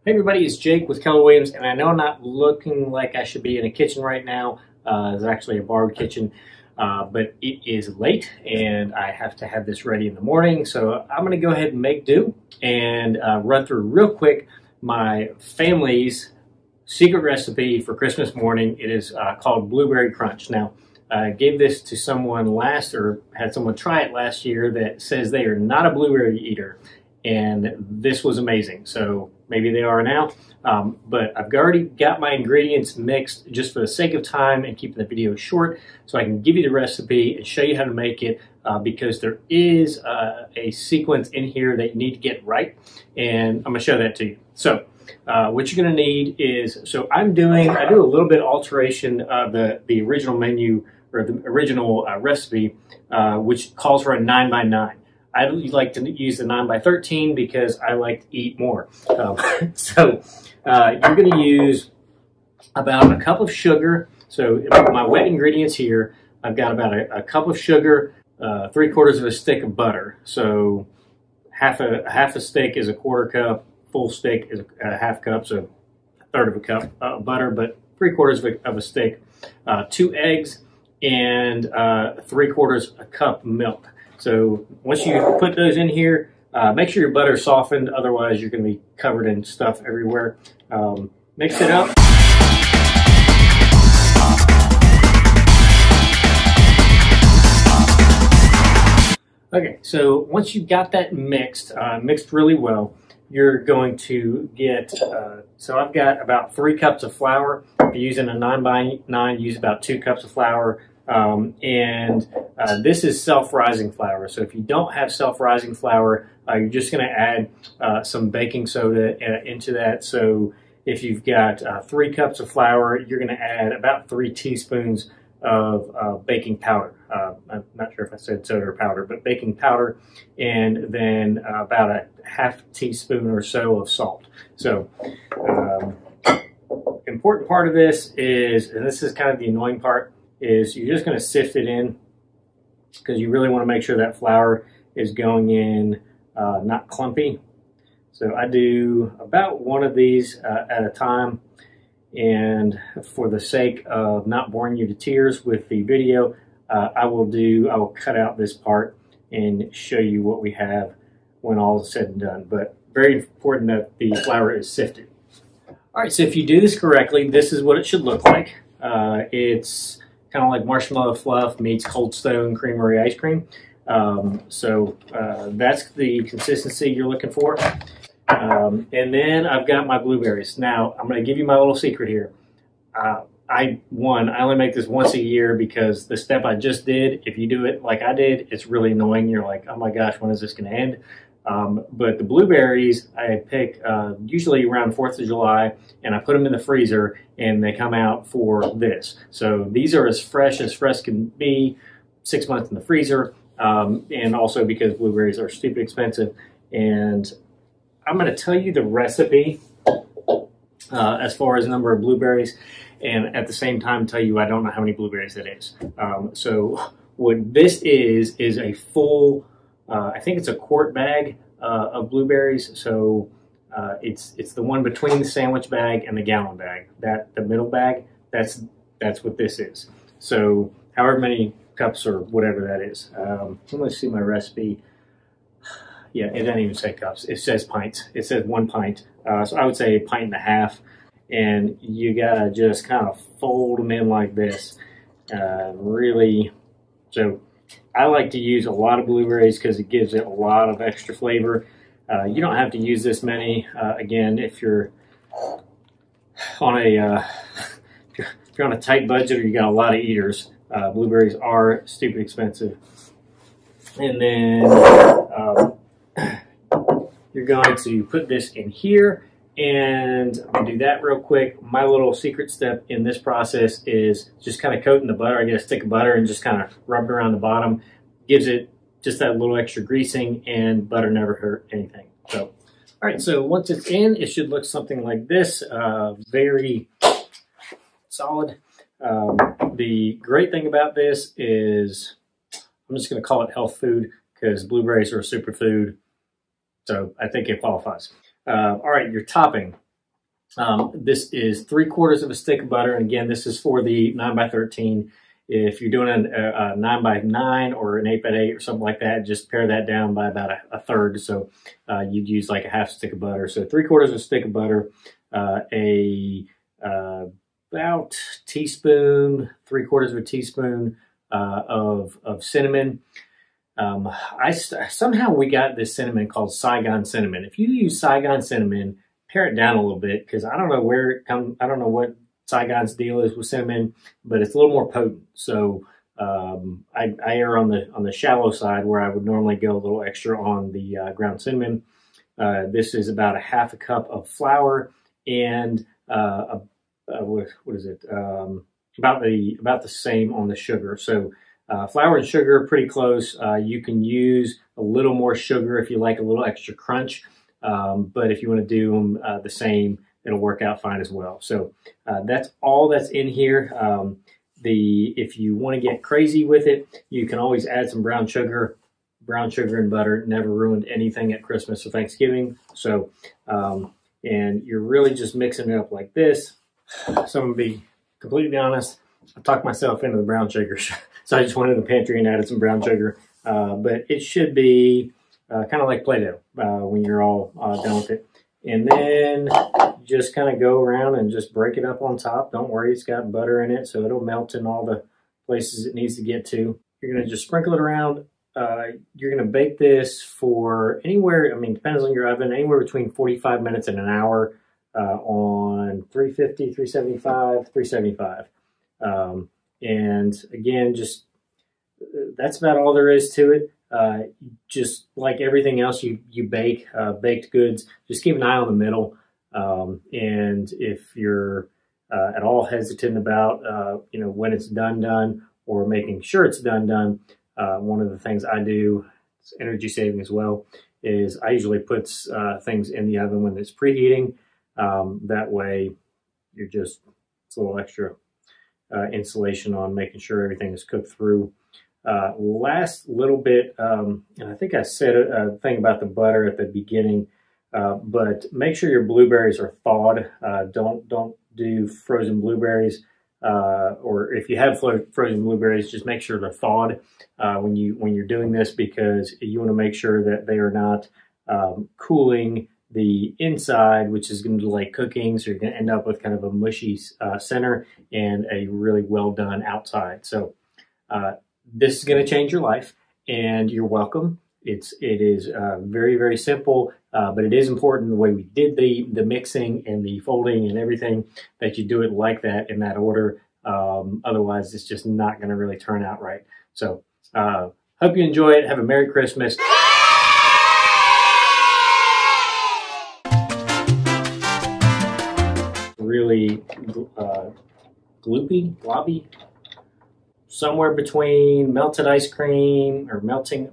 Hey everybody, it's Jake with Keller Williams, and I know I'm not looking like I should be in a kitchen right now. It's actually a bar kitchen, but it is late and I have to have this ready in the morning. So I'm going to go ahead and make do and run through real quick my family's secret recipe for Christmas morning. It is called Blueberry Crunch. Now, I gave this to someone had someone try it last year that says they are not a blueberry eater. And this was amazing. So maybe they are now, but I've already got my ingredients mixed just for the sake of time and keeping the video short, so I can give you the recipe and show you how to make it, because there is a sequence in here that you need to get right, and I'm gonna show that to you. So what you're gonna need is, I do a little bit of alteration of the original menu, or the original recipe, which calls for a 9x9. I like to use the 9x13 because I like to eat more. You're going to use about a cup of sugar. So my wet ingredients here, I've got about a cup of sugar, 3/4 of a stick of butter. So half a stick is a 1/4 cup, full stick is a half cup, so 1/3 of a cup of butter, but 3/4 of a stick, 2 eggs, and 3/4 a cup milk. So once you put those in here, make sure your butter is softened, otherwise you're going to be covered in stuff everywhere. Mix it up. Okay, so once you've got that mixed really well, you're going to get, so I've got about 3 cups of flour. If you're using a 9x9, use about 2 cups of flour. This is self-rising flour. So if you don't have self-rising flour, you're just going to add some baking soda into that. So if you've got 3 cups of flour, you're going to add about 3 teaspoons of baking powder. I'm not sure if I said soda or powder, but baking powder, and then about a half teaspoon or so of salt. So important part of this is, and this is kind of the annoying part, is you're just going to sift it in, because you really want to make sure that flour is going in not clumpy. So I do about one of these at a time, and for the sake of not boring you to tears with the video, I will cut out this part and show you what we have when all is said and done. But very important that the flour is sifted. All right, so if you do this correctly, this is what it should look like. It's kind of like marshmallow fluff meets Cold Stone Creamery ice cream. That's the consistency you're looking for. And then I've got my blueberries. Now, I'm going to give you my little secret here. I only make this once a year, because the step I just did, if you do it like I did, it's really annoying. You're like, oh my gosh, when is this going to end? But the blueberries I pick usually around 4th of July, and I put them in the freezer, and they come out for this. So these are as fresh can be, 6 months in the freezer, and also because blueberries are stupid expensive. And I'm going to tell you the recipe as far as the number of blueberries, and at the same time tell you I don't know how many blueberries it is. So what this is a full, I think it's a quart bag of blueberries. So it's the one between the sandwich bag and the gallon bag. The middle bag, that's what this is. So however many cups or whatever that is. Let's see my recipe. Yeah, it doesn't even say cups. It says pints. It says 1 pint. So I would say 1.5 pints. And you gotta just kind of fold them in like this. Really. So I like to use a lot of blueberries because it gives it a lot of extra flavor. You don't have to use this many. Again, if you're on a tight budget, or you got a lot of eaters, blueberries are stupid expensive. And then you're going to put this in here, and I'm going to do that real quick. My little secret step in this process is just kind of coating the butter. I get a stick of butter and just kind of rub it around the bottom. Gives it just that little extra greasing, and butter never hurt anything. So, all right, so once it's in, it should look something like this, very solid. The great thing about this is, I'm just going to call it health food, because blueberries are a superfood. So I think it qualifies. All right, your topping. This is 3/4 of a stick of butter. And again, this is for the 9x13. If you're doing a 9x9 or an 8x8 or something like that, just pare that down by about a third. So you'd use like a half stick of butter. So 3/4 of a stick of butter, about teaspoon, 3/4 of a teaspoon of cinnamon. Somehow we got this cinnamon called Saigon cinnamon. If you use Saigon cinnamon, pare it down a little bit, because I don't know where it comes. I don't know what Saigon's deal is with cinnamon, but it's a little more potent. So I err on the shallow side, where I would normally go a little extra on the ground cinnamon. This is about a half a cup of flour and what is it? About the same on the sugar. So flour and sugar are pretty close. You can use a little more sugar if you like a little extra crunch, but if you want to do them the same, it'll work out fine as well. So that's all that's in here. If you want to get crazy with it, you can always add some brown sugar. Brown sugar and butter never ruined anything at Christmas or Thanksgiving. So, and you're really just mixing it up like this. So I'm gonna be completely honest, I talked myself into the brown sugar. So I just went in the pantry and added some brown sugar. But it should be kind of like Play-Doh when you're all done with it. And then just kind of go around and just break it up on top. Don't worry, it's got butter in it, so it'll melt in all the places it needs to get to. You're gonna just sprinkle it around. You're gonna bake this for anywhere, I mean, depends on your oven, anywhere between 45 minutes and an hour on 350, 375, 375. And again, just that's about all there is to it. Just like everything else you bake, baked goods, just keep an eye on the middle. And if you're at all hesitant about, when it's done, or making sure it's done, one of the things I do, it's energy saving as well, is I usually put things in the oven when it's preheating. That way it's a little extra insulation on making sure everything is cooked through. Last little bit, and I think I said a thing about the butter at the beginning, but make sure your blueberries are thawed. Don't do frozen blueberries, or if you have frozen blueberries, just make sure they're thawed when you're doing this, because you want to make sure that they are not cooling the inside, which is going to delay cooking. So you're going to end up with kind of a mushy center and a really well done outside. So this is going to change your life, and you're welcome. It is very, very simple, but it is important the way we did the mixing and the folding and everything, that you do it like that in that order. Otherwise, it's just not going to really turn out right. So hope you enjoy it. Have a Merry Christmas. Really globby, somewhere between melted ice cream or melting.